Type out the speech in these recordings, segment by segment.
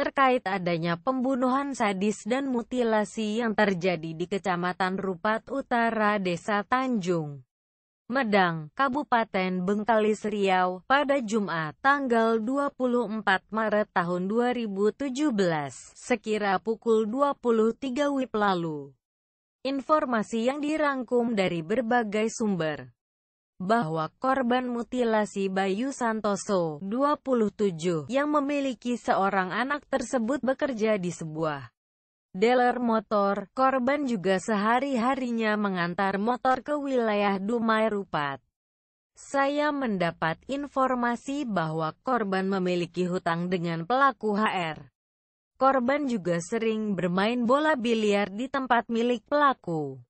terkait adanya pembunuhan sadis dan mutilasi yang terjadi di Kecamatan Rupat Utara, Desa Tanjung Medang, Kabupaten Bengkalis, Riau, pada Jumat, tanggal 24 Maret tahun 2017, sekira pukul 23 WIB lalu. Informasi yang dirangkum dari berbagai sumber bahwa korban mutilasi Bayu Santoso, 27, yang memiliki seorang anak tersebut bekerja di sebuah dealer motor. Korban juga sehari-harinya mengantar motor ke wilayah Dumai Rupat. Saya mendapat informasi bahwa korban memiliki hutang dengan pelaku HR. Korban juga sering bermain bola biliar di tempat milik pelaku.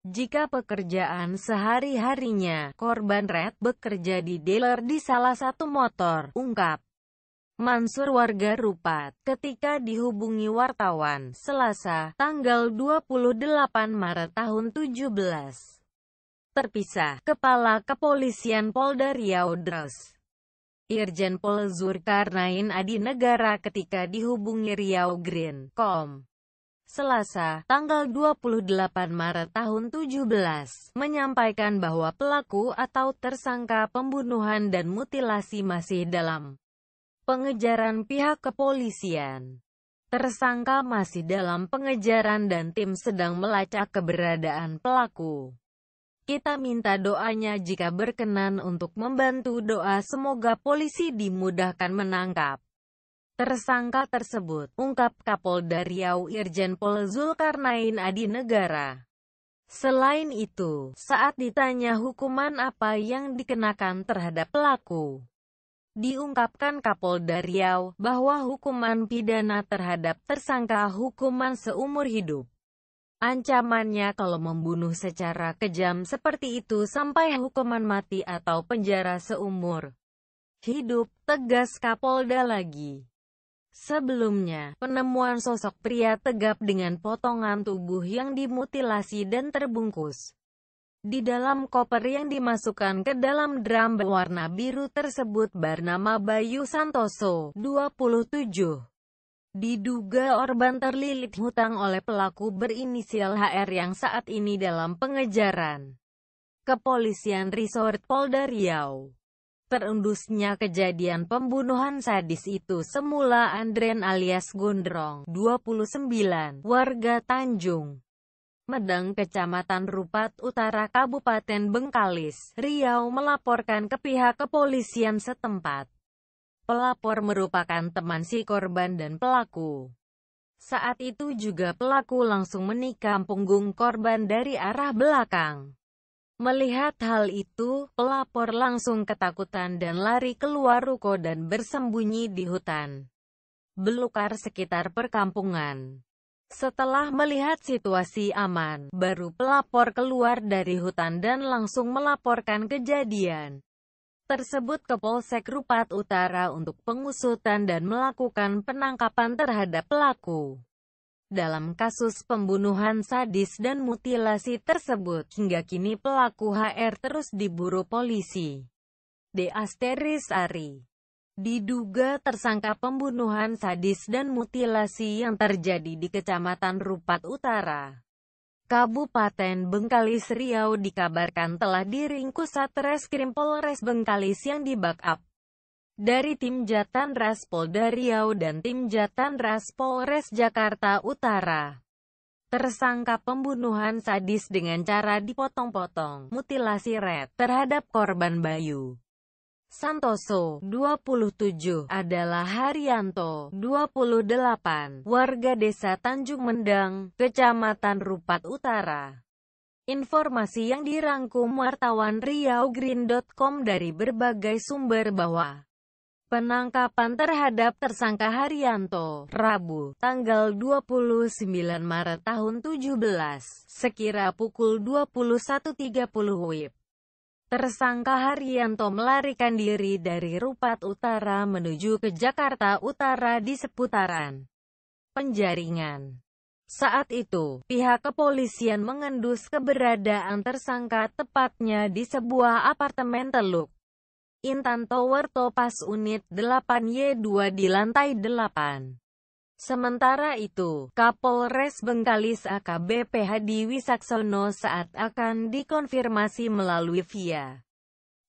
Jika pekerjaan sehari-harinya, korban Red bekerja di dealer di salah satu motor, ungkap Mansur, warga Rupat, ketika dihubungi wartawan, Selasa, tanggal 28 Maret tahun 17. Terpisah, Kepala Kepolisian Polda Riau Drs. Irjen Pol Zulkarnain Adi Negara ketika dihubungi Riau Green Com. Selasa, tanggal 28 Maret tahun 17, menyampaikan bahwa pelaku atau tersangka pembunuhan dan mutilasi masih dalam pengejaran pihak kepolisian. Tersangka masih dalam pengejaran dan tim sedang melacak keberadaan pelaku. Kita minta doanya jika berkenan untuk membantu doa semoga polisi dimudahkan menangkap tersangka tersebut, ungkap Kapolda Riau Irjen Pol Zulkarnain Adi Negara. Selain itu, saat ditanya hukuman apa yang dikenakan terhadap pelaku, diungkapkan Kapolda Riau bahwa hukuman pidana terhadap tersangka hukuman seumur hidup. Ancamannya kalau membunuh secara kejam seperti itu sampai hukuman mati atau penjara seumur hidup, tegas Kapolda lagi. Sebelumnya, penemuan sosok pria tegap dengan potongan tubuh yang dimutilasi dan terbungkus di dalam koper yang dimasukkan ke dalam drum berwarna biru tersebut bernama Bayu Santoso, 27. Diduga korban terlilit hutang oleh pelaku berinisial HR yang saat ini dalam pengejaran Kepolisian Resort Polda Riau. Terendusnya kejadian pembunuhan sadis itu semula Andren alias Gondrong, 29, warga Tanjung Medang, Kecamatan Rupat Utara, Kabupaten Bengkalis, Riau melaporkan ke pihak kepolisian setempat. Pelapor merupakan teman si korban dan pelaku. Saat itu juga pelaku langsung menikam punggung korban dari arah belakang. Melihat hal itu, pelapor langsung ketakutan dan lari keluar ruko dan bersembunyi di hutan belukar sekitar perkampungan. Setelah melihat situasi aman, baru pelapor keluar dari hutan dan langsung melaporkan kejadian tersebut ke Polsek Rupat Utara untuk pengusutan dan melakukan penangkapan terhadap pelaku. Dalam kasus pembunuhan sadis dan mutilasi tersebut, hingga kini pelaku HR terus diburu polisi. Ari. Diduga tersangka pembunuhan sadis dan mutilasi yang terjadi di Kecamatan Rupat Utara, Kabupaten Bengkalis, Riau dikabarkan telah diringkus Satreskrim Polres Bengkalis yang di-backup dari tim Jatanras Polda Riau dan tim Jatanras Polres Jakarta Utara. Tersangka pembunuhan sadis dengan cara dipotong-potong, mutilasi Red, terhadap korban Bayu Santoso, 27, adalah Haryanto, 28, warga Desa Tanjung Mendang, Kecamatan Rupat Utara. Informasi yang dirangkum wartawan riaugreen.com dari berbagai sumber bahwa penangkapan terhadap tersangka Haryanto, Rabu, tanggal 29 Maret tahun 17, sekira pukul 21.30 WIB. Tersangka Haryanto melarikan diri dari Rupat Utara menuju ke Jakarta Utara di seputaran Penjaringan. Saat itu, pihak kepolisian mengendus keberadaan tersangka tepatnya di sebuah apartemen Teluk Intan Tower Topaz Unit 8Y2 di lantai 8. Sementara itu, Kapolres Bengkalis AKBP Hadi Wisaksono saat akan dikonfirmasi melalui via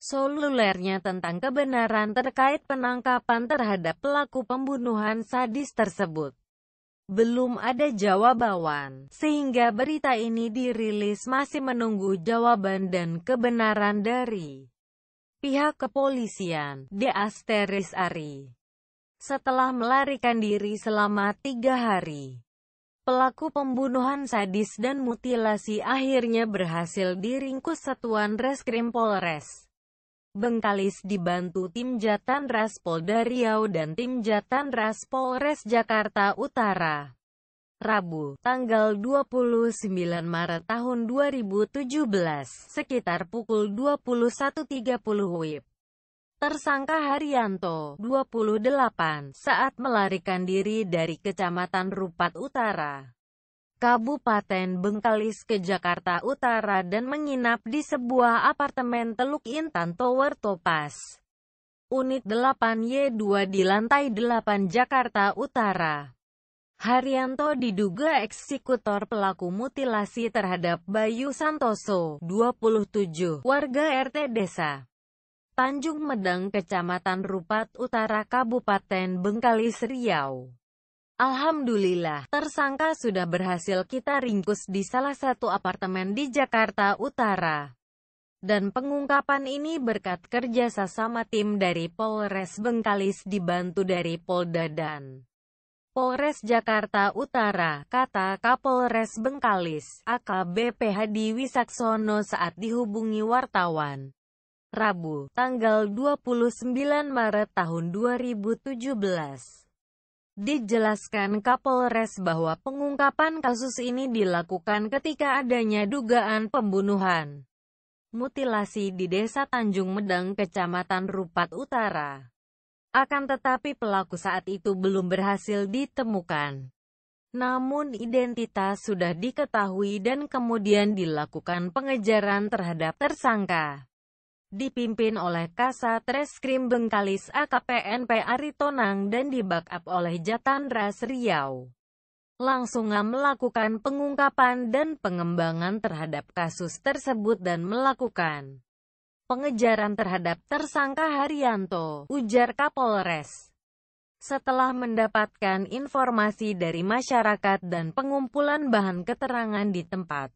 selulernya tentang kebenaran terkait penangkapan terhadap pelaku pembunuhan sadis tersebut. Belum ada jawaban, sehingga berita ini dirilis masih menunggu jawaban dan kebenaran dari pihak kepolisian, Ari. Setelah melarikan diri selama 3 hari, pelaku pembunuhan sadis dan mutilasi akhirnya berhasil diringkus Satuan Reskrim Polres Bengkalis dibantu tim Jatanras Polda Riau dan tim Jatanras Polres Jakarta Utara. Rabu, tanggal 29 Maret tahun 2017, sekitar pukul 21.30 WIB. Tersangka Haryanto, 28, saat melarikan diri dari Kecamatan Rupat Utara, Kabupaten Bengkalis ke Jakarta Utara dan menginap di sebuah apartemen Teluk Intan Tower Topaz, Unit 8Y2 di lantai 8 Jakarta Utara. Haryanto diduga eksekutor pelaku mutilasi terhadap Bayu Santoso, 27, warga RT Desa Tanjung Medang, Kecamatan Rupat Utara, Kabupaten Bengkalis, Riau. Alhamdulillah, tersangka sudah berhasil kita ringkus di salah satu apartemen di Jakarta Utara. Dan pengungkapan ini berkat kerja sama tim dari Polres Bengkalis dibantu dari Polda dan Polres Jakarta Utara, kata Kapolres Bengkalis, AKBP Hadi Wisaksono saat dihubungi wartawan. Rabu, tanggal 29 Maret tahun 2017. Dijelaskan Kapolres bahwa pengungkapan kasus ini dilakukan ketika adanya dugaan pembunuhan mutilasi di Desa Tanjung Medang, Kecamatan Rupat Utara. Akan tetapi pelaku saat itu belum berhasil ditemukan. Namun identitas sudah diketahui dan kemudian dilakukan pengejaran terhadap tersangka. Dipimpin oleh Kasat Reskrim Bengkalis AKPNP Aritonang dan di-backup oleh Jatanras Riau. Langsung melakukan pengungkapan dan pengembangan terhadap kasus tersebut dan melakukan pengejaran terhadap tersangka Haryanto, ujar Kapolres. Setelah mendapatkan informasi dari masyarakat dan pengumpulan bahan keterangan di tempat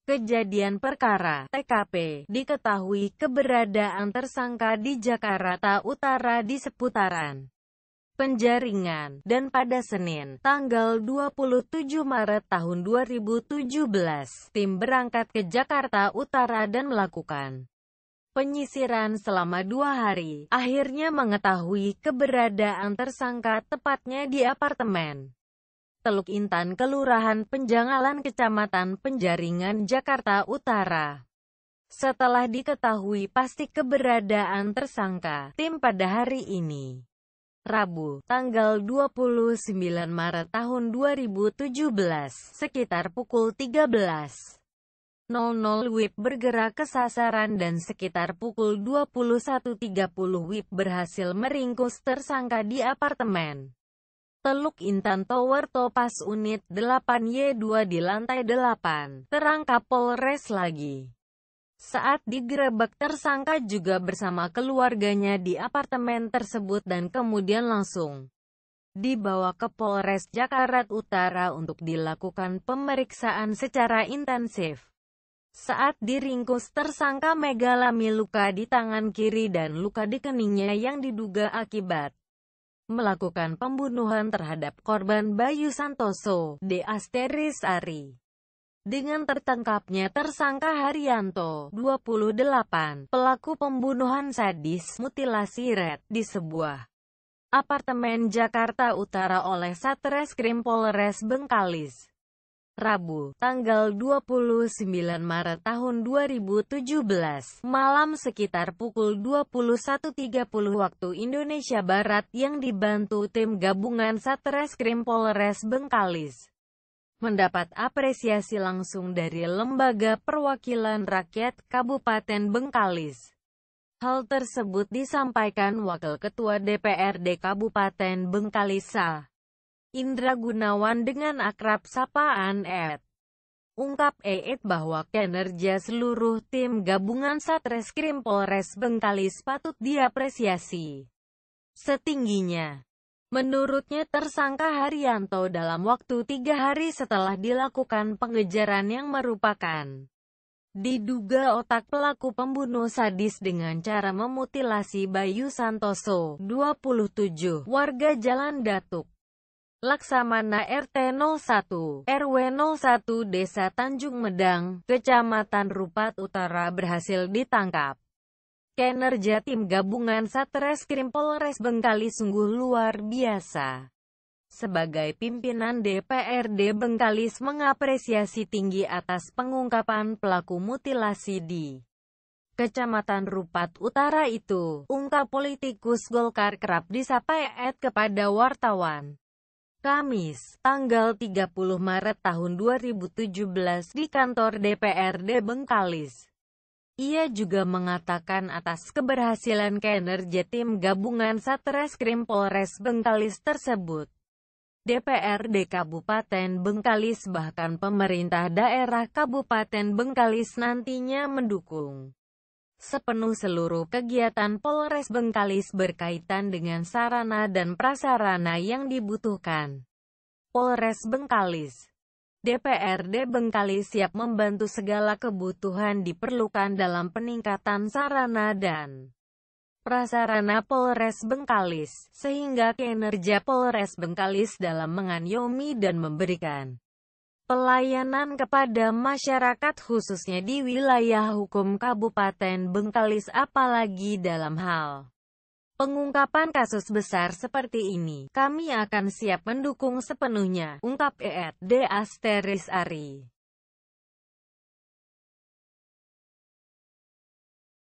kejadian perkara, TKP, diketahui keberadaan tersangka di Jakarta Utara di seputaran Penjaringan, dan pada Senin, tanggal 27 Maret tahun 2017, tim berangkat ke Jakarta Utara dan melakukan penyisiran selama 2 hari, akhirnya mengetahui keberadaan tersangka tepatnya di apartemen Teluk Intan, Kelurahan Penjagalan, Kecamatan Penjaringan, Jakarta Utara. Setelah diketahui pasti keberadaan tersangka, tim pada hari ini, Rabu, tanggal 29 Maret tahun 2017, sekitar pukul 13.00 WIB bergerak ke sasaran dan sekitar pukul 21.30 WIB berhasil meringkus tersangka di apartemen Teluk Intan Tower Topaz Unit 8Y2 di lantai 8, terangkap Polres lagi. Saat digerebek tersangka juga bersama keluarganya di apartemen tersebut dan kemudian langsung dibawa ke Polres Jakarta Utara untuk dilakukan pemeriksaan secara intensif. Saat diringkus tersangka mengalami luka di tangan kiri dan luka di keningnya yang diduga akibat melakukan pembunuhan terhadap korban Bayu Santoso, Ari. Dengan tertangkapnya tersangka Haryanto, 28, pelaku pembunuhan sadis mutilasi di sebuah apartemen Jakarta Utara oleh Satreskrim Polres Bengkalis. Rabu, tanggal 29 Maret tahun 2017, malam sekitar pukul 21.30 waktu Indonesia Barat yang dibantu tim gabungan Satreskrim Polres Bengkalis. Mendapat apresiasi langsung dari Lembaga Perwakilan Rakyat Kabupaten Bengkalis. Hal tersebut disampaikan Wakil Ketua DPRD Kabupaten Bengkalis Indra Gunawan dengan akrab sapaan Ed. Ungkap Eet bahwa kinerja seluruh tim gabungan Satreskrim Polres Bengkalis patut diapresiasi setingginya. Menurutnya tersangka Haryanto dalam waktu 3 hari setelah dilakukan pengejaran yang merupakan diduga otak pelaku pembunuh sadis dengan cara memutilasi Bayu Santoso, 27, warga Jalan Datuk Laksamana RT 01, RW 01 Desa Tanjung Medang, Kecamatan Rupat Utara berhasil ditangkap. Kinerja tim gabungan Satreskrim Polres Bengkalis sungguh luar biasa. Sebagai pimpinan DPRD Bengkalis mengapresiasi tinggi atas pengungkapan pelaku mutilasi di Kecamatan Rupat Utara itu, ungkap politikus Golkar kerap disapa Ed kepada wartawan. Kamis, tanggal 30 Maret tahun 2017 di kantor DPRD Bengkalis. Ia juga mengatakan atas keberhasilan kinerja tim gabungan Satreskrim Polres Bengkalis tersebut, DPRD Kabupaten Bengkalis bahkan pemerintah daerah Kabupaten Bengkalis nantinya mendukung sepenuh seluruh kegiatan Polres Bengkalis berkaitan dengan sarana dan prasarana yang dibutuhkan. Polres Bengkalis. DPRD Bengkalis siap membantu segala kebutuhan diperlukan dalam peningkatan sarana dan prasarana Polres Bengkalis, sehingga kinerja Polres Bengkalis dalam mengayomi dan memberikan pelayanan kepada masyarakat khususnya di wilayah hukum Kabupaten Bengkalis apalagi dalam hal pengungkapan kasus besar seperti ini, kami akan siap mendukung sepenuhnya, ungkap Eet D. Asteris Ari.